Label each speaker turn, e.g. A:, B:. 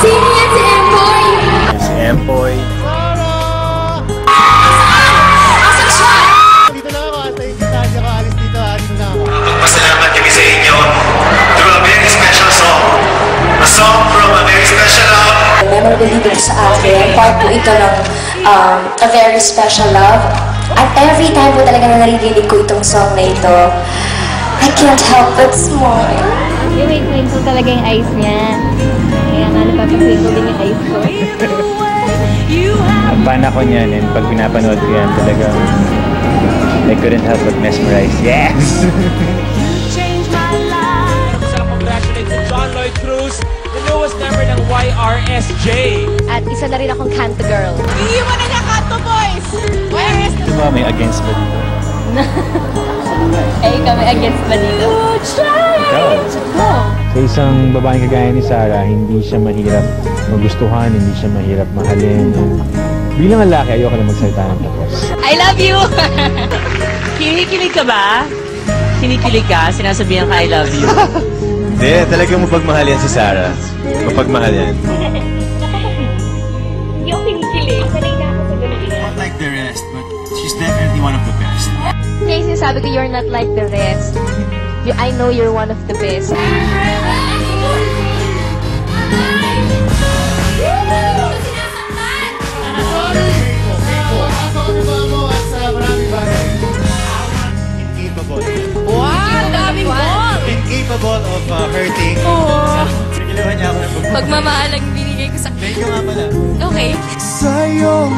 A: Sino yan si Empoy?
B: Si Empoy.
C: Dito lang ako, antayin si Nadia ko, alis dito, alis na ako.
D: Magpasalamat kami sa inyo through a very special song. A song from a very special love.
A: Memorable dito sa akin, part po ito ng A Very Special Love. At every time po talaga na naririnig ko itong song na ito, I can't help but smile.
E: Yung may twinkle talaga yung eyes niya. Kaya nga napapatwinkle din yung eyes ko.
B: Ang fan ako niyan, and pag pinapanood ko yan, talagang I couldn't help but mesmerize. Yes!
F: Congratulations to John Lloyd Cruz, the newest member ng YRSJ.
E: At isa na rin akong Kanto girl.
G: Iiwan na niya Kanto Boys! YRS
B: Ito ba may against ba dito?
E: Eh, kami against ba dito?
B: Ikaw. Sa isang babaeng kagaya ni Sarah, hindi siya mahirap magustuhan, hindi siya mahirap mahalin. Bilang lalaki, ayoko na magsalita ng tapos.
G: I love you! Kinikilig ka ba? Kinikilig ka? Sinasabihan ka I love you?
B: Hindi, talagang mapagmahal yan si Sarah. Mapagmahal yan.
E: Hindi ako kinikilig. Sanay na ako sa ganun.
D: Not like the rest, but she's definitely one of the best.
E: Kaya yung sinasabi ko, you're not like the rest. I know you're one of the best.
G: Wow! Daming ball!
C: Incapable of hurting.
G: Oo.
C: Nagilawan niya ako ng pagmamahal.
G: Pagmamahal ang binigay ko sa...
C: Thank you nga pala.
G: Okay.
C: Sa'yong